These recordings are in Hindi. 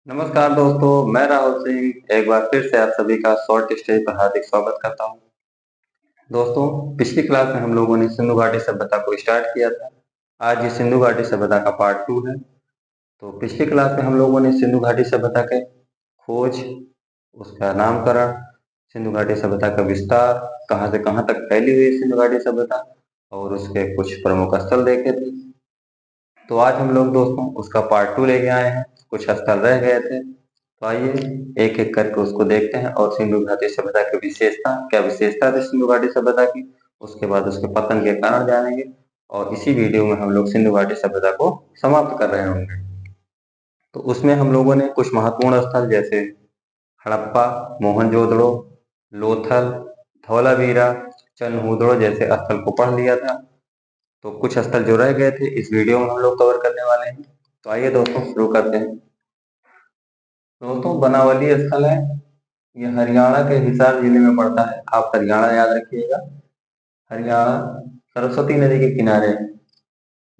नमस्कार दोस्तों, मैं राहुल सिंह एक बार फिर से आप सभी का शॉर्ट स्टेज पर हार्दिक स्वागत करता हूं। दोस्तों, पिछली क्लास में हम लोगों ने सिंधु घाटी सभ्यता को स्टार्ट किया था। आज ये सिंधु घाटी सभ्यता का पार्ट 2 है। तो पिछली क्लास में हम लोगों ने सिंधु घाटी सभ्यता के खोज, उसका नामकरण, सिंधु घाटी सभ्यता का विस्तार, कहाँ से कहाँ तक फैली हुई सिंधु घाटी सभ्यता और उसके कुछ प्रमुख स्थल देखे थे। तो आज हम लोग दोस्तों उसका पार्ट 2 लेके आए हैं। कुछ स्थल रह गए थे, तो आइए एक एक करके उसको देखते हैं और सिंधु घाटी सभ्यता की विशेषता, क्या विशेषता थी सिंधु घाटी सभ्यता की, उसके बाद उसके पतन के कारण जानेंगे और इसी वीडियो में हम लोग सिंधु घाटी सभ्यता को समाप्त कर रहे होंगे। तो उसमें हम लोगों ने कुछ महत्वपूर्ण स्थल जैसे हड़प्पा, मोहनजोदड़ो, लोथल, धौलावीरा, चनहूदड़ो जैसे स्थल को पढ़ लिया था। तो कुछ स्थल जो रह गए थे इस वीडियो में हम लोग कवर करने वाले हैं। तो आइए दोस्तों शुरू करते हैं। दोस्तों, बनावली स्थल है, ये हरियाणा के हिसार जिले में पड़ता है। आप हरियाणा याद रखिएगा। हरियाणा सरस्वती नदी के किनारे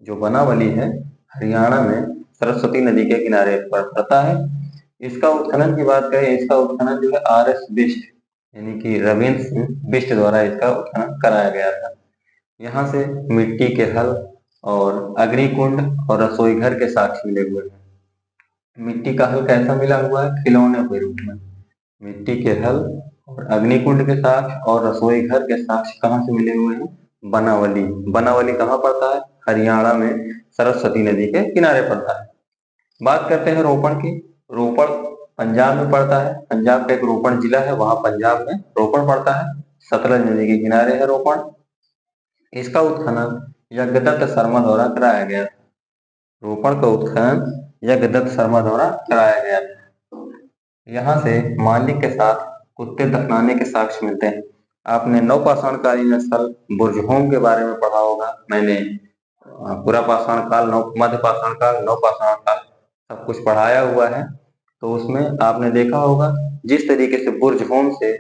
जो बनावली है, हरियाणा में सरस्वती नदी के किनारे पर पड़ता है। इसका उत्खनन की बात करें, इसका उत्खनन जो है RS बिष्ट यानी कि रविंद्र सिंह बिष्ट द्वारा इसका उत्खनन कराया गया था। यहाँ से मिट्टी के हल और अग्निकुंड और रसोई घर के साक्ष्य मिले हुए हैं। मिट्टी का हल कैसा मिला हुआ है? खिलौने के रूप में। मिट्टी के हल और अग्निकुंड के साक्ष्य और रसोई घर के साक्ष्य कहाँ से मिले हुए हैं? बनावली। बनावली कहाँ पड़ता है? हरियाणा में सरस्वती नदी के किनारे पड़ता है। बात करते हैं रोपड़ की। रोपड़ पंजाब में पड़ता है। पंजाब का एक रोपड़ जिला है, वहां पंजाब में रोपड़ पड़ता है। सतलज नदी के किनारे है रोपड़। इसका उत्खनन यज्ञदत्त शर्मा द्वारा कराया गया था। रोपड़ का उत्खनन यज्ञदत्त शर्मा द्वारा कराया गया था। यहाँ से मालिक के साथ कुत्ते दफनाने के साक्ष्य मिलते हैं। आपने नवपाषाणकालीन स्थल बुर्जहोम के बारे में पढ़ा होगा। मैंने पूरा पाषाण काल, मध्य पाषाण काल, नवपाषाण काल सब कुछ पढ़ाया हुआ है। तो उसमें आपने देखा होगा जिस तरीके से बुर्जहोम से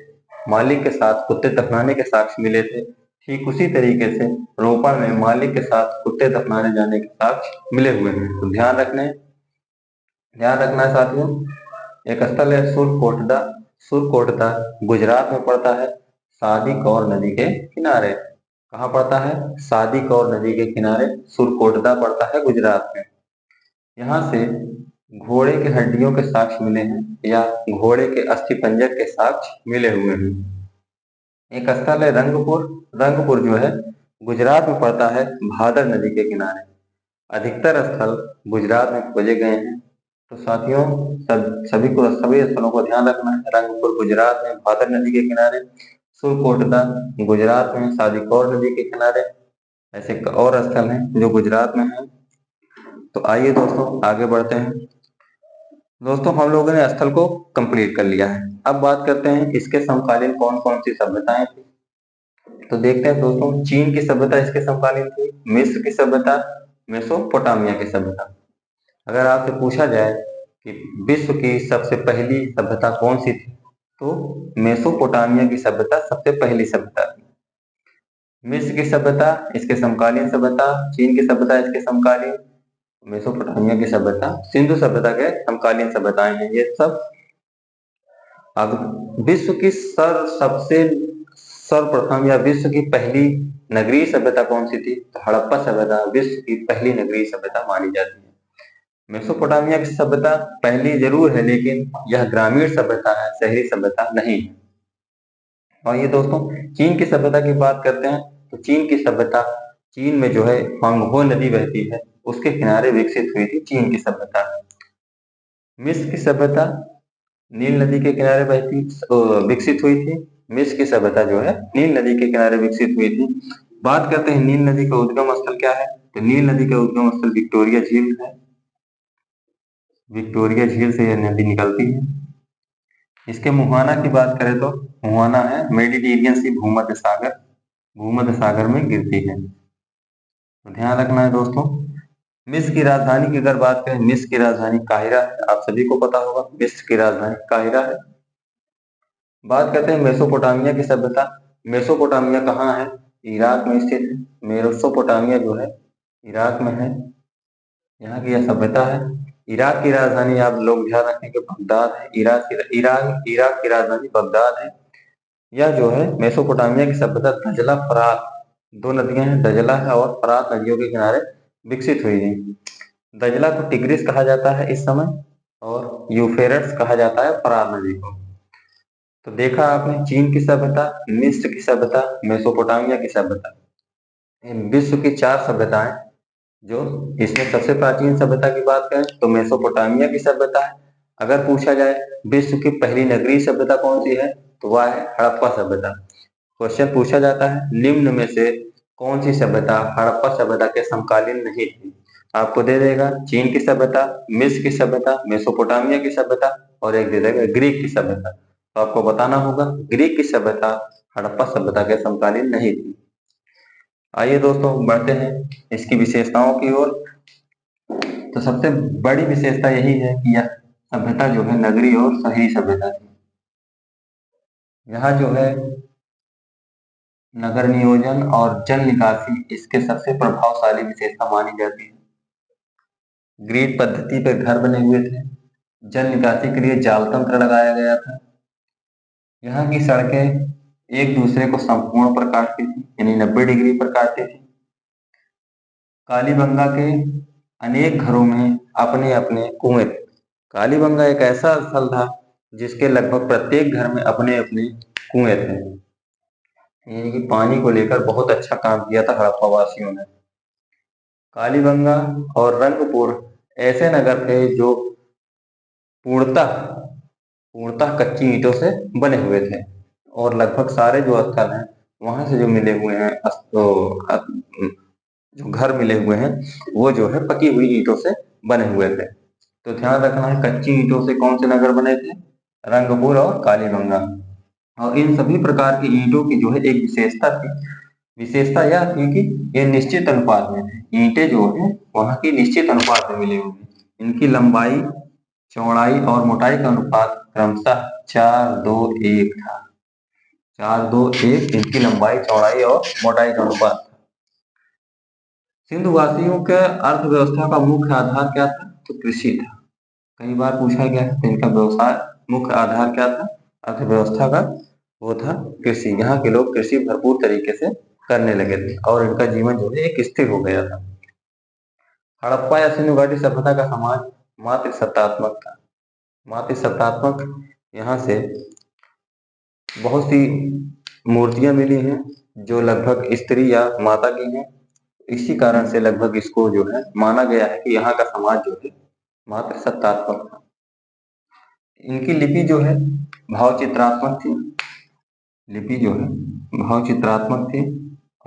मालिक के साथ कुत्ते दफनाने के साक्ष्य मिले थे, ठीक उसी तरीके से रोपड़ में मालिक के साथ कुत्ते दफनाने जाने के साक्ष्य मिले हुए हैं। तो ध्यान रखना है साथियों। एक स्थल है सुरकोटदा। सुरकोटदा गुजरात में पड़ता है, सादी कौर नदी के किनारे। कहाँ पड़ता है? सादी कौर नदी के किनारे सुरकोटदा पड़ता है, गुजरात में। यहाँ से घोड़े के हड्डियों के साक्ष्य मिले हैं या घोड़े के अस्थि पंजर के साक्ष्य मिले हुए हैं। एक स्थल है रंगपुर। रंगपुर जो है गुजरात में पड़ता है, भादर नदी के किनारे। अधिकतर स्थल गुजरात में खोजे गए हैं। तो साथियों, सभी स्थलों को ध्यान रखना है। रंगपुर गुजरात में, भादर नदी के किनारे। सुरकोटदा गुजरात में, सादीकौर नदी के किनारे। ऐसे और स्थल हैं जो गुजरात में हैं। तो आइए दोस्तों आगे बढ़ते हैं। दोस्तों, हम लोगों ने स्थल को कंप्लीट कर लिया है। अब बात करते हैं इसके समकालीन कौन कौन सी सभ्यताएं थी। तो देखते हैं दोस्तों, चीन की सभ्यता इसके समकालीन थी। मिस्र की सभ्यता, मेसोपोटामिया की सभ्यता। अगर आपसे पूछा जाए कि विश्व की सबसे पहली सभ्यता कौन सी थी, तो मेसोपोटामिया की सभ्यता सबसे पहली सभ्यता थी। मिस्र की सभ्यता इसके समकालीन सभ्यता, चीन की सभ्यता इसके समकालीन, मेसोपोटामिया की सभ्यता सिंधु सभ्यता के समकालीन सभ्यताएं हैं ये सब। अब विश्व की सबसे सर्वप्रथम या विश्व की पहली नगरीय सभ्यता कौन सी थी? तो हड़प्पा सभ्यता विश्व की पहली नगरीय सभ्यता मानी जाती है। मेसोपोटामिया की सभ्यता पहली जरूर है, लेकिन यह ग्रामीण सभ्यता है, शहरी सभ्यता नहीं है। और ये दोस्तों, चीन की सभ्यता की बात करते हैं तो चीन की सभ्यता, चीन में जो है होंगहो नदी बहती है, उसके किनारे विकसित हुई थी चीन की सभ्यता। मिस्र की सभ्यता नील नदी के किनारे विकसित हुई थी। मिस्र की सभ्यता जो है नील नदी के किनारे विकसित हुई थी। बात करते हैं नील नदी का उद्गम स्थल क्या है, तो नील नदी का उद्गम स्थल विक्टोरिया झील है। विक्टोरिया झील से यह नदी निकलती है। इसके मुहाना की बात करें तो मुहाना है मेडिटेरियन सी, भूमध्य सागर में गिरती है। तो ध्यान रखना है दोस्तों। मिस्र की राजधानी की अगर बात करें, मिस्र की राजधानी काहिरा है। आप सभी को पता होगा मिस्र की राजधानी काहिरा है। बात करते हैं मेसोपोटामिया की सभ्यता। मेसोपोटामिया कहाँ है? इराक में स्थित है। मेसोपोटामिया जो है इराक में है। यहाँ की यह सभ्यता है। इराक की राजधानी आप लोग ध्यान रखें कि बगदाद है। इराक की राजधानी बगदाद है। यह जो है मेसोपोटामिया की सभ्यता दजला फरात, दो नदियां हैं, दजला है और फरात, नदियों के किनारे विकसित हुई है। दजला को टिग्रिस कहा जाता है इस समय, और यूफ्रेट्स कहा जाता है फरात नदी को। तो देखा आपने चीन की सभ्यता, मिस्र की सभ्यता, मेसोपोटामिया की सभ्यता, विश्व की 4 सभ्यताएं। जो इसमें सबसे प्राचीन सभ्यता की बात करें तो मेसोपोटामिया की सभ्यता है। अगर पूछा जाए विश्व की पहली नगरीय सभ्यता कौन सी है तो वह है हड़प्पा सभ्यता। क्वेश्चन पूछा जाता है निम्न में से कौन सी सभ्यता हड़प्पा सभ्यता के समकालीन नहीं थी। आपको दे देगा चीन की सभ्यता, मिस्र की सभ्यता, मेसोपोटामिया की सभ्यता और एक दे देगा ग्रीक की सभ्यता। तो आपको बताना होगा ग्रीक की सभ्यता हड़प्पा सभ्यता के समकालीन नहीं थी। आइए दोस्तों बढ़ते हैं इसकी विशेषताओं की ओर। तो सबसे बड़ी विशेषता यही है कि यह सभ्यता जो है नगरीय और शहरी सभ्यता थी। यहाँ जो है नगर नियोजन और जल निकासी इसके सबसे प्रभावशाली विशेषता मानी जाती है। ग्रिड पद्धति पर घर बने हुए थे। जल निकासी के लिए जाल तंत्र लगाया गया था। यहाँ की सड़कें एक दूसरे को संपूर्ण पर काटती थी, यानी 90 डिग्री पर काटती थी। कालीबंगा के अनेक घरों में अपने अपने कुएं थे। कालीबंगा एक ऐसा स्थल था जिसके लगभग प्रत्येक घर में अपने अपने कुएं थे, यानी कि पानी को लेकर बहुत अच्छा काम किया था हड़प्पा वासियों ने। कालीबंगा और रंगपुर ऐसे नगर थे जो पूर्णतः पूर्णतः कच्ची ईंटों से बने हुए थे, और लगभग सारे जो स्थल हैं वहां से जो मिले हुए हैं जो घर मिले हुए हैं वो जो है पकी हुई ईंटों से बने हुए थे। तो ध्यान रखना है कच्ची ईंटों से कौन से नगर बने थे, रंगपुर और कालीबंगा। और इन सभी प्रकार की ईंटों की जो है एक विशेषता थी। विशेषता यह थी कि ये निश्चित अनुपात में थे। ईंटें जो है वहां की निश्चित अनुपात में मिली हुई, इनकी लंबाई, चौड़ाई और मोटाई का अनुपात क्रमशः 4:2:1 था। 4:2:1 इनकी लंबाई, चौड़ाई और मोटाई का अनुपात। सिंधु वासियों के अर्थव्यवस्था का मुख्य आधार क्या था तो कृषि था। कई बार पूछा गया है तो इनका व्यवसाय मुख्य आधार क्या था, अर्थव्यवस्था का, वो था कृषि। यहाँ के लोग कृषि भरपूर तरीके से करने लगे थे और इनका जीवन जो है एक स्थिर हो गया था। हड़प्पा या सिंधु घाटी सभ्यता का समाज मातृसत्तात्मक था। मातृसत्तात्मक यहाँ से बहुत सी मूर्तियां मिली हैं जो लगभग स्त्री या माता की हैं। इसी कारण से लगभग इसको जो है माना गया है कि यहाँ का समाज जो है मातृसत्तात्मक था। इनकी लिपि जो है भावचित्रात्मक थी। लिपि जो है भावचित्रात्मक थी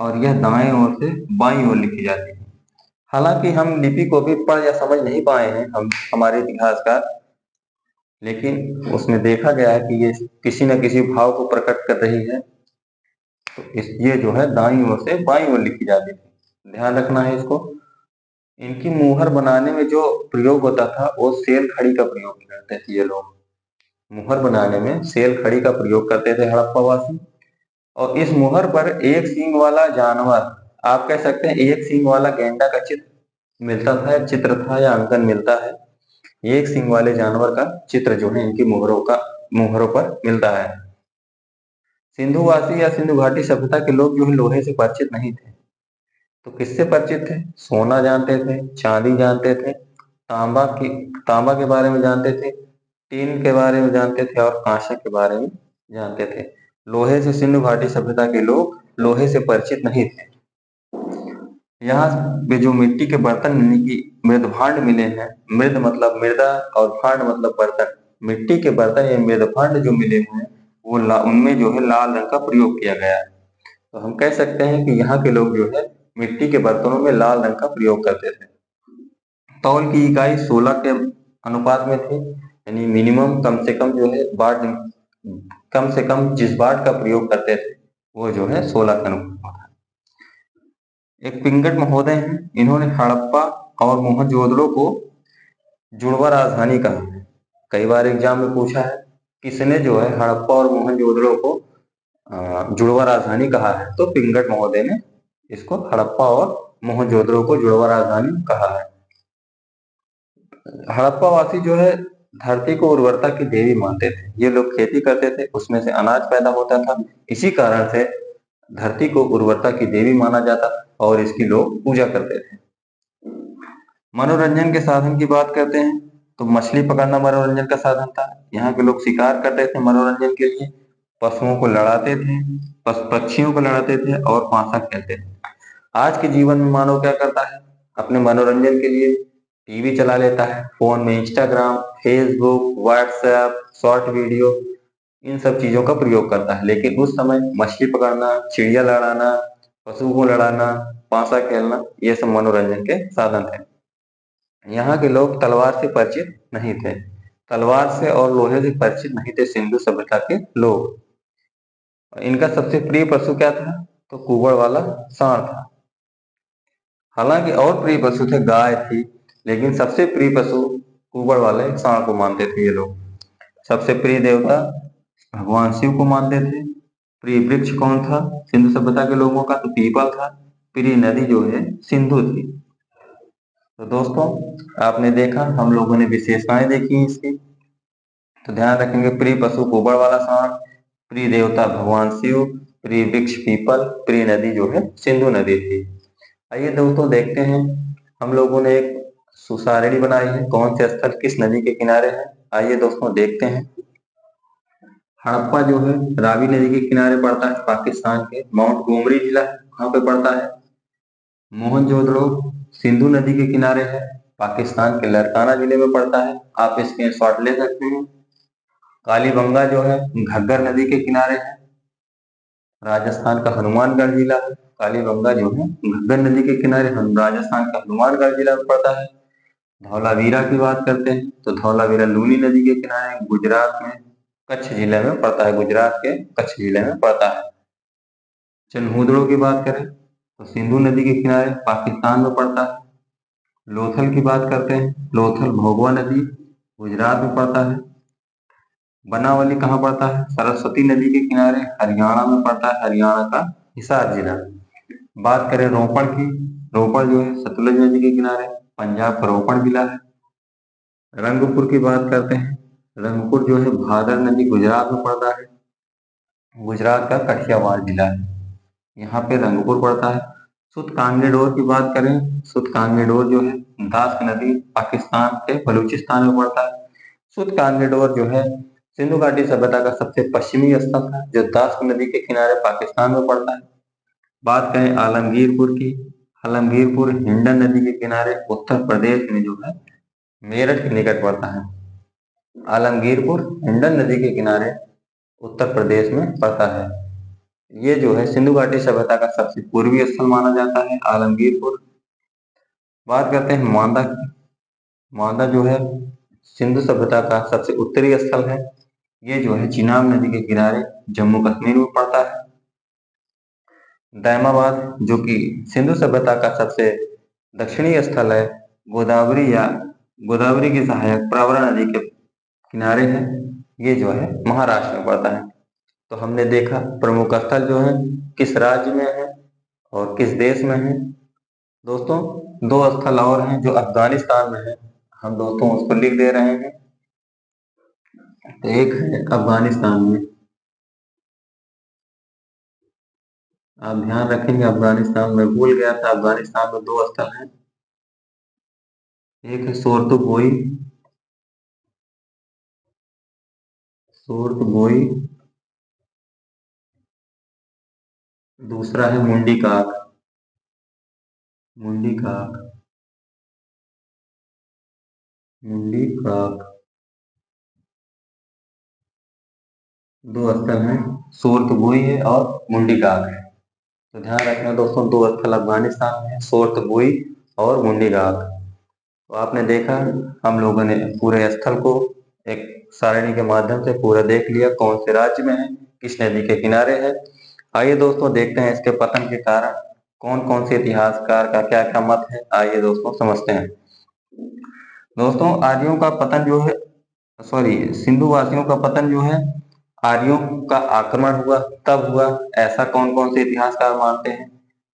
और यह दाएं ओर से बाईं ओर लिखी जाती है। हालांकि हम लिपि को भी पढ़ या समझ नहीं पाए हैं हम, हमारे इतिहासकार, लेकिन उसमें देखा गया है कि ये किसी न किसी भाव को प्रकट कर रही है। तो ये जो है दाईं ओर से बाईं ओर लिखी जाती थी, ध्यान रखना है इसको। इनकी मुहर बनाने में जो प्रयोग होता था वो सेल खड़ी का प्रयोग करते थे। ये लोग मुहर बनाने में सेल खड़ी का प्रयोग करते थे हड़प्पा वासी। और इस मुहर पर एक सींग वाला जानवर, आप कह सकते हैं एक सींग वाला गेंडा का चित्र मिलता था, चित्र था या अंकन मिलता है। एक सींग वाले जानवर का चित्र जो है इनकी मुहरों पर मिलता है। सिंधुवासी या सिंधु घाटी सभ्यता के लोग जो है लोहे से परिचित नहीं थे। तो किससे परिचित थे, सोना जानते थे, चांदी जानते थे, तांबा के बारे में जानते थे, टीन के बारे में जानते थे और कांसे के बारे में जानते थे। लोहे से सिंधु घाटी सभ्यता के लोग लोहे से परिचित नहीं थे। यहाँ पे जो मिट्टी के बर्तन यानी कि मृद भांड मिले हैं, मृद मतलब मृदा और भांड मतलब बर्तन, मिट्टी के बर्तन या मृद भांड जो मिले हुए हैं वो उनमें जो है लाल रंग का प्रयोग किया गया है। तो हम कह सकते हैं कि यहाँ के लोग जो है मिट्टी के बर्तनों में लाल रंग का प्रयोग करते थे। तौल की इकाई 16 के अनुपात में थी, यानी मिनिमम कम से कम जो है बाट, कम से कम जिस बाट का प्रयोग करते थे वो जो है 16 के अनुपात में था। एक पिंगट महोदय हैं, इन्होंने हड़प्पा और मोहनजोदड़ो को जुड़वा राजधानी कहा है। कई बार एग्जाम में पूछा है किसने जो है हड़प्पा और मोहनजोदड़ो को जुड़वा राजधानी कहा है, तो पिंगट महोदय ने इसको हड़प्पा और मोहनजोदड़ो को जुड़वा राजधानी कहा है। हड़प्पावासी जो है धरती को उर्वरता की देवी मानते थे। ये लोग खेती करते थे, उसमें से अनाज पैदा होता था। इसी कारण से धरती को उर्वरता की देवी माना जाता और इसकी लोग पूजा करते थे। मनोरंजन के साधन की बात करते हैं तो मछली पकड़ना मनोरंजन का साधन था। यहाँ के लोग शिकार करते थे मनोरंजन के लिए, पशुओं को लड़ाते थे, पक्षियों को लड़ाते थे और पांसा खेलते थे। आज के जीवन में मानव क्या करता है, अपने मनोरंजन के लिए टीवी चला लेता है, फोन में Instagram, Facebook, WhatsApp, short video, इन सब चीजों का प्रयोग करता है। लेकिन उस समय मछली पकड़ना, चिड़िया लड़ाना, पशु को लड़ाना, पांसा खेलना, ये सब मनोरंजन के साधन थे। यहाँ के लोग तलवार से परिचित नहीं थे, तलवार से और लोहे से परिचित नहीं थे सिंधु सभ्यता के लोग। इनका सबसे प्रिय पशु क्या था, तो कुबड़ वाला सांड था। हालांकि और प्रिय पशु थे, गाय थी, लेकिन सबसे प्रिय पशु कुबड़ वाले सांड को मानते थे ये लोग। सबसे प्रिय देवता भगवान शिव को मानते थे। प्रिय वृक्ष कौन था सिंधु सभ्यता के लोगों का, तो पीपल था। प्रिय नदी जो है सिंधु थी। तो दोस्तों, आपने देखा, हम लोगों ने विशेषताएं देखी इसकी, तो ध्यान रखेंगे। प्रिय पशु कुबड़ वाला सांड, प्रिय देवता भगवान शिव, प्रिय वृक्ष पीपल, प्रिय नदी जो है सिंधु नदी थी। आइए दोस्तों देखते हैं, हम लोगों ने एक सुसारणी बनाई है, कौन से स्थल किस नदी के किनारे है। आइए दोस्तों देखते हैं। हड़प्पा जो है रावी नदी के किनारे पड़ता है, पाकिस्तान के माउंट गोमरी जिला है, वहां पे पड़ता है। मोहनजोदड़ो सिंधु नदी के किनारे है, पाकिस्तान के लरकाना जिले में पड़ता है। आप इसके शॉट ले सकते हैं। कालीबंगा जो है घग्गर नदी के किनारे है, राजस्थान का हनुमानगढ़ जिला है। कालीबंगा जो है घग्गर नदी के किनारे राजस्थान का हनुमानगढ़ जिला में पड़ता है। धौलावीरा की बात करते हैं तो धौलावीरा लूनी नदी के किनारे गुजरात में कच्छ जिले में पड़ता है, गुजरात के कच्छ जिले में पड़ता है। चन्हूदड़ो की बात करें तो सिंधु नदी के किनारे पाकिस्तान में पड़ता है। लोथल की बात करते हैं, लोथल भोगवा नदी गुजरात में पड़ता है। बनावली कहाँ पड़ता है, सरस्वती नदी के किनारे हरियाणा में पड़ता है, हरियाणा का हिसार जिला। बात करें रोपड़ की, रोपड़ जो है सतलुज नदी के किनारे पंजाब का रोपड़ जिला है। रंगपुर की बात करते हैं, रंगपुर जो है भादर नदी गुजरात में पड़ता है, गुजरात का कठियावाड़ जिला है, यहाँ पे रंगपुर पड़ता है। सुत कांगेडोर की बात करें, सुत कांगेडोर जो है दास्क नदी पाकिस्तान के बलूचिस्तान में पड़ता है। सुत कांगेडोर जो है सिंधु घाटी सभ्यता का सबसे पश्चिमी स्थल था, जो दास्क नदी के किनारे पाकिस्तान में पड़ता है। बात करें आलमगीरपुर की, आलमगीरपुर हिंडन नदी के किनारे उत्तर प्रदेश में जो है मेरठ के निकट पड़ता है। आलमगीरपुर हिंडन नदी के किनारे उत्तर प्रदेश में पड़ता है। ये जो है सिंधु घाटी सभ्यता का सबसे पूर्वी स्थल माना जाता है आलमगीरपुर। बात करते हैं मांदा की, मांदा जो है सिंधु सभ्यता का सबसे उत्तरी स्थल है। ये जो है चिनाब नदी के किनारे जम्मू कश्मीर में पड़ता है। दैमाबाद जो कि सिंधु सभ्यता का सबसे दक्षिणी स्थल है, गोदावरी या गोदावरी की सहायक प्रवरा नदी के किनारे है। ये जो है महाराष्ट्र में पड़ता है। तो हमने देखा प्रमुख स्थल जो है किस राज्य में है और किस देश में है। दोस्तों, दो स्थल और हैं जो अफगानिस्तान में है, हम दोस्तों उसको लिख दे रहे हैं। तो एक है अफगानिस्तान में, आप ध्यान रखेंगे अफगानिस्तान में, भूल गया था, अफगानिस्तान में दो स्थल हैं। एक है सोर्तुगोई, सोर्तुगोई, दूसरा है मुंडीकाक, मुंडीकाक, मुंडीकाक। दो स्थल हैं, सोर्तुगोई है और मुंडीकाक है। तो ध्यान रखना दोस्तों, दो स्थल अफगानिस्तान में है, सोर्तुगोई और मुंडीकाक। तो आपने देखा, हम लोगों ने पूरे स्थल को एक सारणी के माध्यम से पूरा देख लिया, कौन से राज्य में है, किस नदी के किनारे है। आइए दोस्तों देखते हैं इसके पतन के कारण कौन कौन से इतिहासकार का क्या क्या मत है। आइए दोस्तों समझते हैं। दोस्तों, आर्यों का पतन जो है, सॉरी, सिंधु वासियों का पतन जो है आर्यों का आक्रमण हुआ तब हुआ, ऐसा कौन कौन से इतिहासकार मानते हैं,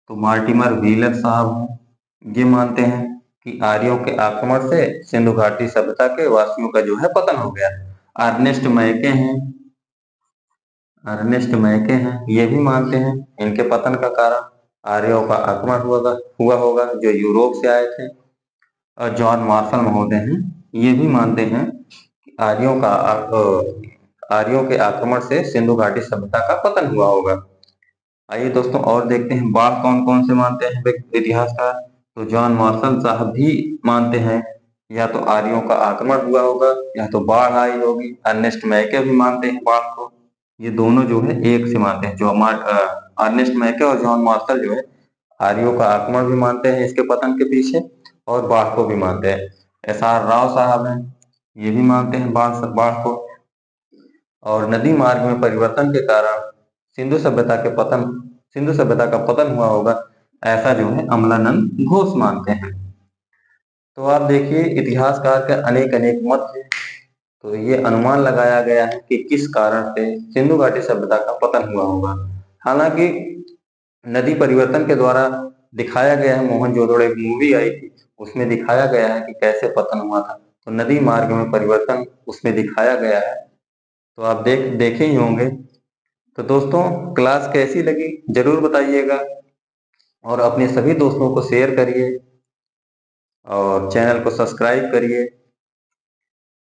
तो मार्टिमर व्हीलर साहब ये मानते हैं। कि आर्यों के आक्रमण से सिंधु घाटी सभ्यता के वासियों का जो है पतन हो गया। अर्नेस्ट मैके हैं, ये भी मानते हैं इनके पतन का कारण आर्यों का आक्रमण हुआ होगा जो यूरोप से आए थे। और जॉन मार्शल महोदय हैं, ये भी मानते हैं कि आर्यों के आक्रमण से सिंधु घाटी सभ्यता का पतन हुआ होगा। आइए दोस्तों और देखते हैं बाढ़ कौन कौन से मानते हैं इतिहासकार। तो जॉन मार्शल साहब भी मानते हैं या तो आर्यों का आक्रमण हुआ होगा या तो बाढ़ आई होगी। अर्नेस्ट मैके भी मानते हैं बाढ़ को। ये दोनों जो है एक से मानते हैं। अर्नेस्ट मैके और जॉन मार्शल जो है आर्यों का आक्रमण भी मानते हैं इसके पतन के पीछे और बाढ़ को भी मानते हैं। एस.आर. राव साहब हैं, ये भी मानते हैं बाढ़ को। और नदी मार्ग में परिवर्तन के कारण सिंधु सभ्यता का पतन हुआ होगा, ऐसा जो है अमलानंद घोष मानते हैं। तो आप देखिए इतिहासकार के अनेक अनेक मत हैं। तो ये अनुमान लगाया गया है कि किस कारण से सिंधु घाटी सभ्यता का पतन हुआ होगा। हालांकि नदी परिवर्तन के द्वारा दिखाया गया है, मोहनजोदड़ो एक मूवी आई थी, उसमें दिखाया गया है कि कैसे पतन हुआ था। तो नदी मार्ग में परिवर्तन उसमें दिखाया गया है, तो आप देखे ही होंगे। तो दोस्तों क्लास कैसी लगी जरूर बताइएगा और अपने सभी दोस्तों को शेयर करिए और चैनल को सब्सक्राइब करिए।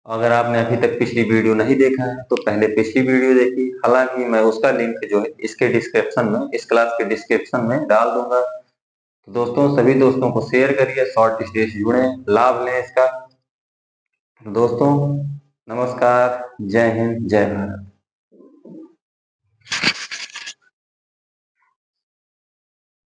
अगर आपने अभी तक पिछली वीडियो नहीं देखा है तो पहले पिछली वीडियो देखिए। हालांकि मैं उसका लिंक जो है इस क्लास के डिस्क्रिप्शन में डाल दूंगा। तो दोस्तों सभी दोस्तों को शेयर करिए, शॉर्ट स्टे से जुड़े, लाभ लें इसका। दोस्तों नमस्कार, जय हिंद, जय भारत।